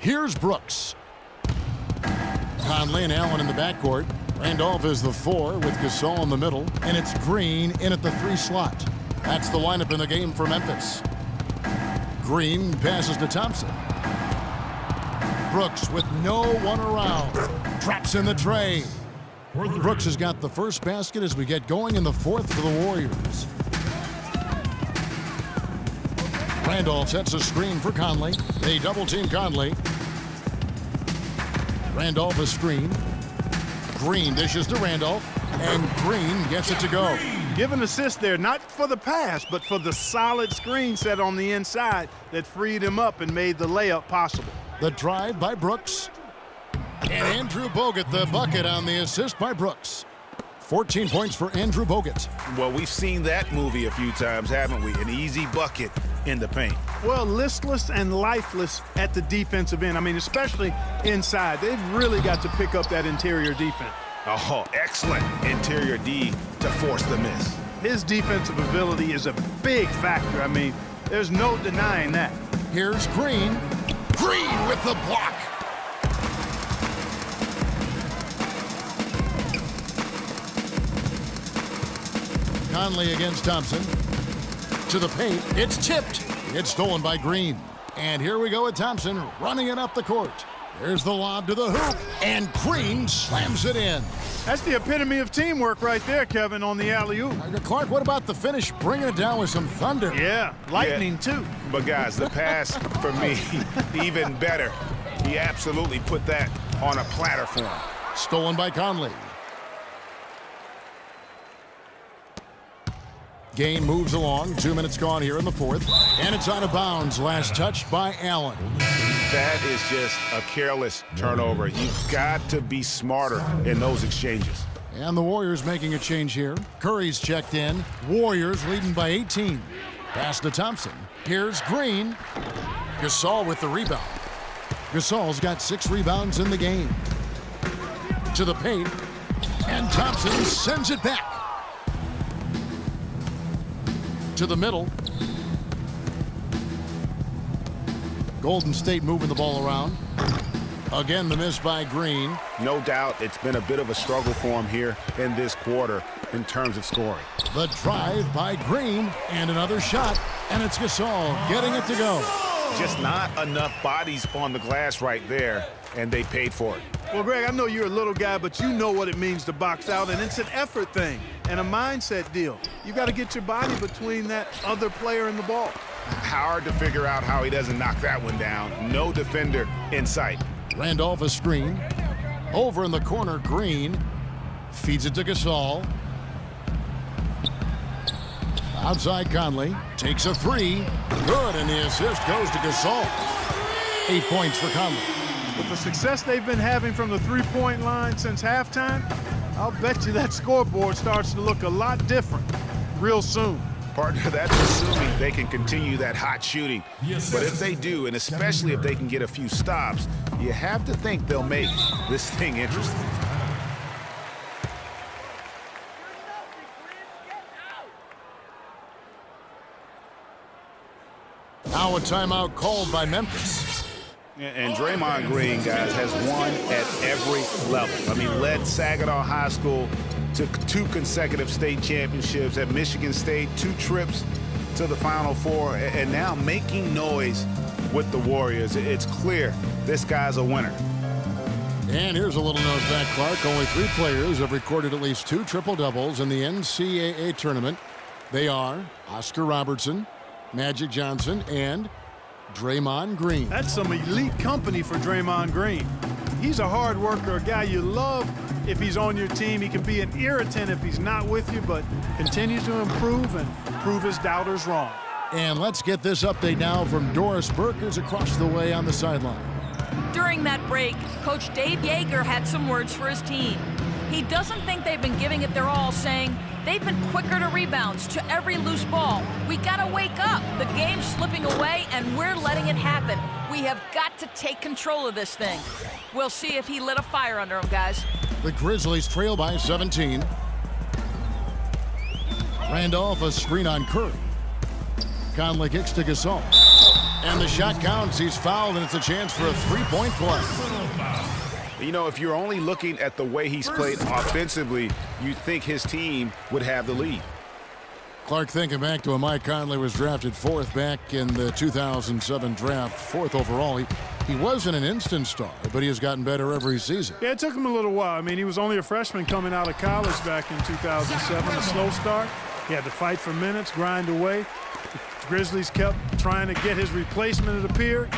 Here's Brooks. Conley and Allen in the backcourt. Randolph is the 4 with Gasol in the middle. And it's Green in at the 3 slot. That's the lineup in the game for Memphis. Green passes to Thompson. Brooks with no one around. Traps in the tray. Brooks has got the first basket as we get going in the 4th for the Warriors. Randolph sets a screen for Conley. They double-team Conley. Randolph a screen. Green dishes to Randolph. And Green gets it to go. Give an assist there, not for the pass, but for the solid screen set on the inside that freed him up and made the layup possible. The drive by Brooks. And Andrew Bogut the bucket on the assist by Brooks. 14 points for Andrew Bogut. Well, we've seen that movie a few times, haven't we? An easy bucket in the paint. Well, listless and lifeless at the defensive end. I mean, especially inside. They've really got to pick up that interior defense. Oh, excellent interior D to force the miss. His defensive ability is a big factor. I mean, there's no denying that. Here's Green. Green with the block. Conley against Thompson. To the paint. It's tipped. It's stolen by Green. And here we go with Thompson running it up the court. There's the lob to the hoop. And Green slams it in. That's the epitome of teamwork right there, Kevin, on the alley-oop. Clark, what about the finish? Bringing it down with some thunder. Yeah, lightning too. But guys, the pass for me, even better. He absolutely put that on a platter for him. Stolen by Conley. Game moves along. 2 minutes gone here in the 4th. And it's out of bounds. Last touch by Allen. That is just a careless turnover. You've got to be smarter in those exchanges. And the Warriors making a change here. Curry's checked in. Warriors leading by 18. Pass to Thompson. Here's Green. Gasol with the rebound. Gasol's got 6 rebounds in the game. To the paint. And Thompson sends it back. To the middle. Golden State moving the ball around. Again, the miss by Green. No doubt it's been a bit of a struggle for him here in this quarter in terms of scoring. The drive by Green and another shot, and it's Gasol getting it to go. Just not enough bodies on the glass right there, and they paid for it. Well, Greg, I know you're a little guy, but you know what it means to box out, and it's an effort thing and a mindset deal. You got to get your body between that other player and the ball. Hard to figure out how he doesn't knock that one down. No defender in sight. Randolph a screen. Over in the corner, Green feeds it to Gasol. Outside Conley. Takes a 3. Good, and the assist goes to Gasol. 8 points for Conley. With the success they've been having from the three-point line since halftime, I'll bet you that scoreboard starts to look a lot different real soon. Partner, that's assuming they can continue that hot shooting. But if they do, and especially if they can get a few stops, you have to think they'll make this thing interesting. Now a timeout called by Memphis. And Draymond Green, guys, has won at every level. I mean, led Saginaw High School to 2 consecutive state championships at Michigan State, 2 trips to the Final Four, and now making noise with the Warriors. It's clear this guy's a winner. And here's a little known fact, Clark. Only 3 players have recorded at least 2 triple-doubles in the NCAA tournament. They are Oscar Robertson, Magic Johnson, and Draymond Green. That's some elite company for Draymond Green. He's a hard worker, a guy you love if he's on your team. He can be an irritant if he's not with you, but continues to improve and prove his doubters wrong. And let's get this update now from Doris Burke, who's across the way on the sideline. During that break, Coach Dave Yeager had some words for his team. He doesn't think they've been giving it their all, saying they've been quicker to rebounds, to every loose ball. We gotta wake up. The game's slipping away, and we're letting it happen. We have got to take control of this thing. We'll see if he lit a fire under him, guys. The Grizzlies trail by 17. Randolph a screen on Curry. Conley kicks to Gasol. And the shot counts. He's fouled, and it's a chance for a three-point play. You know, if you're only looking at the way he's played offensively, you'd think his team would have the lead. Clark, thinking back to when Mike Conley was drafted 4th back in the 2007 draft, 4th overall. He wasn't an instant star, but he has gotten better every season. Yeah, it took him a little while. I mean, he was only a freshman coming out of college back in 2007, a slow start. He had to fight for minutes, grind away. The Grizzlies kept trying to get his replacement, it appeared,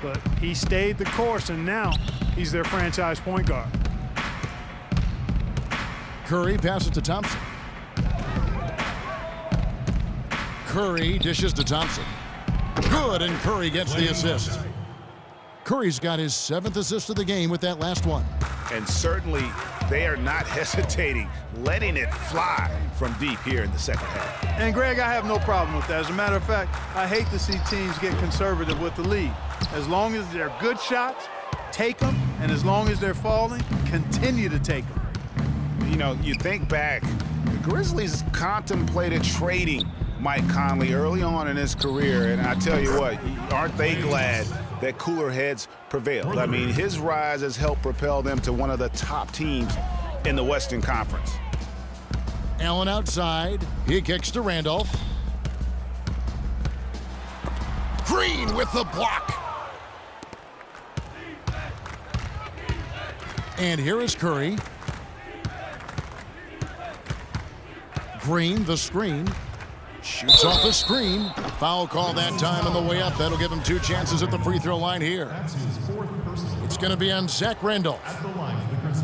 but he stayed the course, and now he's their franchise point guard. Curry passes to Thompson. Curry dishes to Thompson. Good, and Curry gets the assist. Curry's got his 7th assist of the game with that last one. And certainly they are not hesitating, letting it fly from deep here in the second half. And, Greg, I have no problem with that. As a matter of fact, I hate to see teams get conservative with the lead. As long as they're good shots, take them, and as long as they're falling, continue to take them. You know, you think back, the Grizzlies contemplated trading Mike Conley early on in his career, and I tell you what, aren't they glad that cooler heads prevailed? I mean, his rise has helped propel them to one of the top teams in the Western Conference. Allen outside. He kicks to Randolph. Green with the block. And here is Curry. Green, the screen. Shoots off the screen. Foul call that time on the way up. That'll give him 2 chances at the free throw line here. It's going to be on Zach Randolph.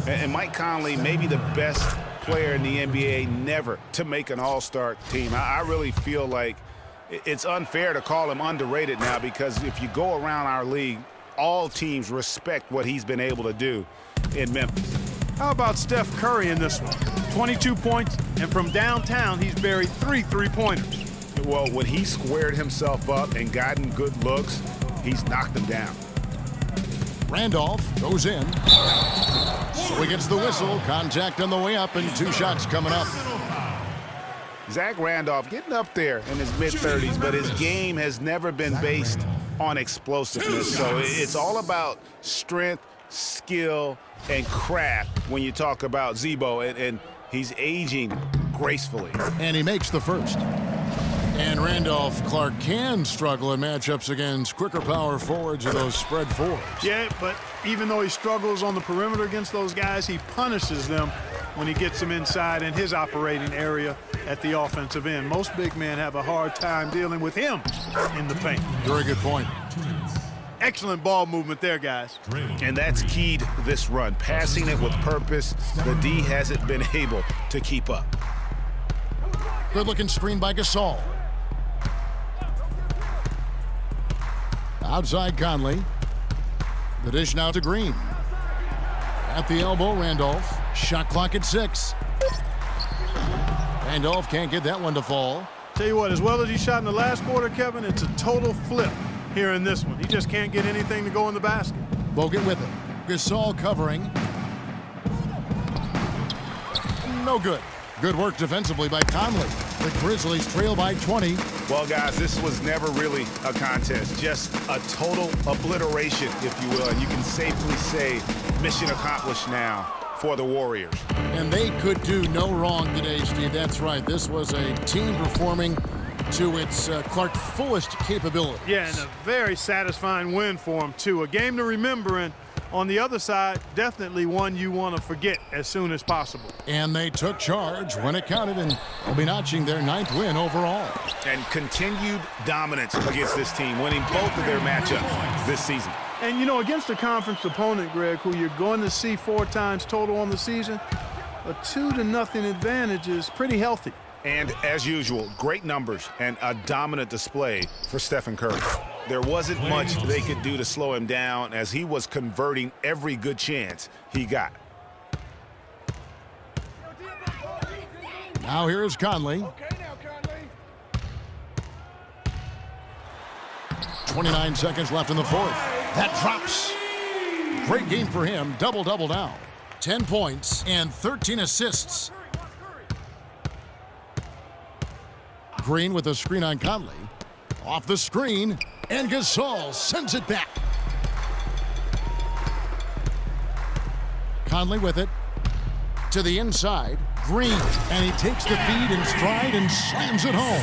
And Mike Conley may be the best player in the NBA never to make an all-star team. I really feel like it's unfair to call him underrated now, because if you go around our league, all teams respect what he's been able to do in Memphis. How about Steph Curry in this one? 22 points, and from downtown, he's buried 3 three-pointers. Well, when he squared himself up and gotten good looks, he's knocked them down. Randolph goes in. So he gets the whistle. Contact on the way up, and 2 shots coming up. Zach Randolph getting up there in his mid-30s, but his game has never been based on explosiveness. So it's all about strength, skill, and craft when you talk about Zebo, and he's aging gracefully. And he makes the first. And Randolph, Clark, can struggle in matchups against quicker power forwards or those spread fours. Yeah, but even though he struggles on the perimeter against those guys, he punishes them when he gets them inside in his operating area at the offensive end. Most big men have a hard time dealing with him in the paint. Very good point. Excellent ball movement there, guys. And that's keyed this run. Passing it with purpose. The D hasn't been able to keep up. Good-looking screen by Gasol. Outside Conley. The dish now to Green. At the elbow, Randolph. Shot clock at 6. Randolph can't get that one to fall. Tell you what, as well as he shot in the last quarter, Kevin, it's a total flip here in this one. He just can't get anything to go in the basket. Bogut with it. Gasol covering. No good. Good work defensively by Conley. The Grizzlies trail by 20. Well, guys, this was never really a contest. Just a total obliteration, if you will. And you can safely say mission accomplished now for the Warriors. And they could do no wrong today, Steve. That's right. This was a team performing to its Clark fullest capability. Yeah, and a very satisfying win for him, too. A game to remember, and on the other side, definitely one you want to forget as soon as possible. And they took charge when it counted, and they'll be notching their 9th win overall. And continued dominance against this team, winning both of their matchups this season. And, you know, against a conference opponent, Greg, who you're going to see 4 times total on the season, a 2-0 advantage is pretty healthy. And as usual, great numbers and a dominant display for Stephen Curry. There wasn't much they could do to slow him down as he was converting every good chance he got. Now here's Conley. 29 seconds left in the 4th. That drops. Great game for him. Double-double now. 10 points and 13 assists. Green with a screen on Conley. Off the screen. And Gasol sends it back. Conley with it. To the inside. Green. And he takes the feed in stride and slams it home.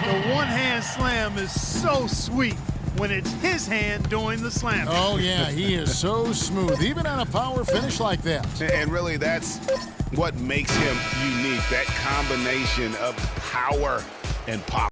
The one-hand slam is so sweet when it's his hand doing the slam. Oh, yeah, he is so smooth, even on a power finish like that. And really, that's what makes him unique, that combination of power and pop.